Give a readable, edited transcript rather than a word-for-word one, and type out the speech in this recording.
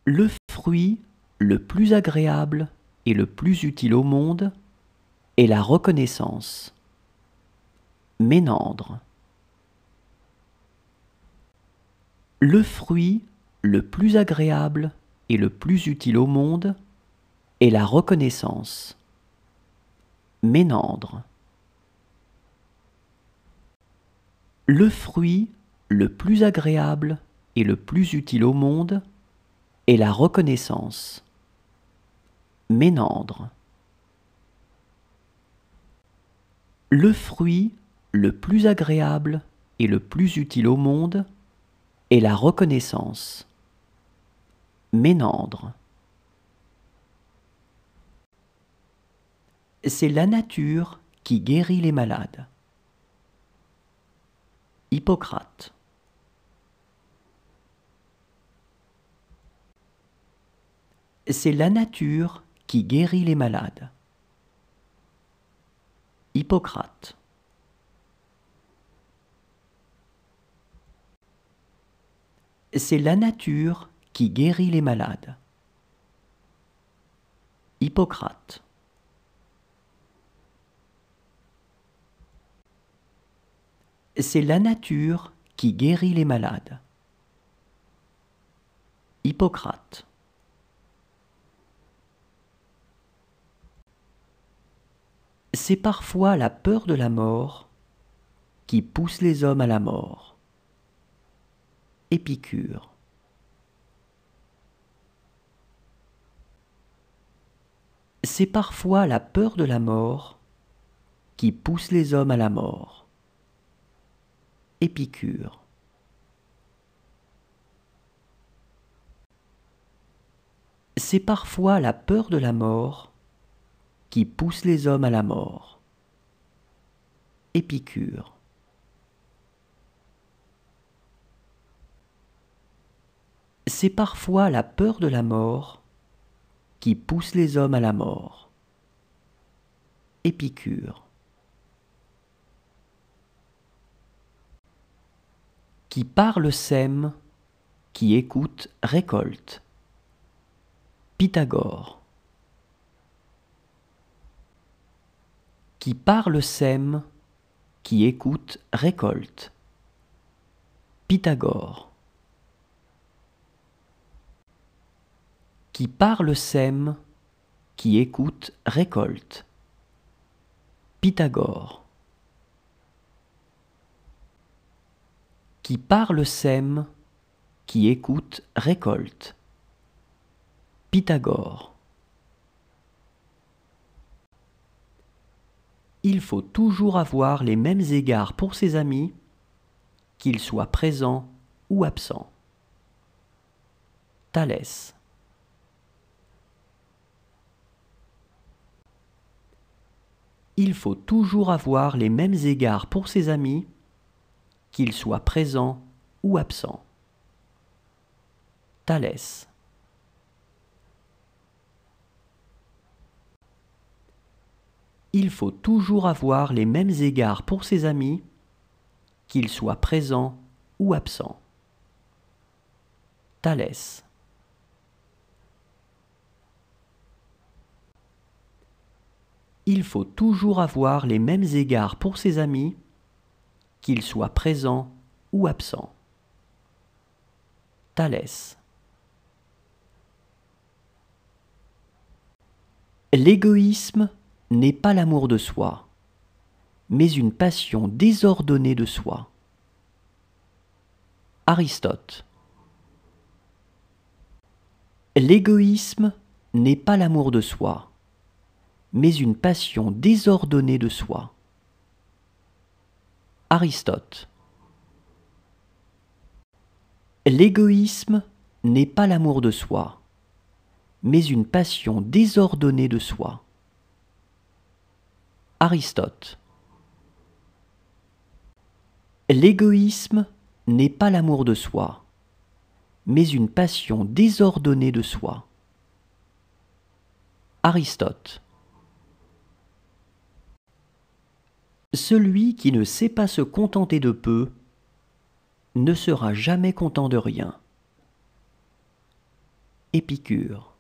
Le fruit le plus agréable et le plus utile au monde est la reconnaissance. Ménandre. Le fruit le plus agréable et le plus utile au monde est la reconnaissance. Ménandre. Le fruit le plus agréable et le plus utile au monde est la reconnaissance. Ménandre. Le fruit le plus agréable et le plus utile au monde est la reconnaissance. Ménandre. C'est la nature qui guérit les malades. Hippocrate. C'est la nature qui guérit les malades. Hippocrate. C'est la nature qui guérit les malades. Hippocrate. C'est la nature qui guérit les malades. Hippocrate. C'est parfois la peur de la mort qui pousse les hommes à la mort. Épicure. C'est parfois la peur de la mort qui pousse les hommes à la mort. Épicure. C'est parfois la peur de la mort qui pousse les hommes à la mort. Épicure. C'est parfois la peur de la mort qui pousse les hommes à la mort. Épicure. Qui parle sème, qui écoute récolte. Pythagore. Qui parle sème, qui écoute récolte. Pythagore. Qui parle sème, qui écoute récolte. Pythagore. Qui parle sème, qui écoute récolte. Pythagore. Il faut toujours avoir les mêmes égards pour ses amis, qu'ils soient présents ou absents. Thalès. Il faut toujours avoir les mêmes égards pour ses amis, qu'ils soient présents ou absents. Thalès. Il faut toujours avoir les mêmes égards pour ses amis, qu'ils soient présents ou absents. Thalès. Il faut toujours avoir les mêmes égards pour ses amis, qu'ils soient présents ou absents. Thalès. L'égoïsme n'est pas l'amour de soi, mais une passion désordonnée de soi. Aristote. L'égoïsme n'est pas l'amour de soi, mais une passion désordonnée de soi. Aristote. L'égoïsme n'est pas l'amour de soi, mais une passion désordonnée de soi. Aristote. L'égoïsme n'est pas l'amour de soi, mais une passion désordonnée de soi. Aristote. Celui qui ne sait pas se contenter de peu ne sera jamais content de rien. Épicure.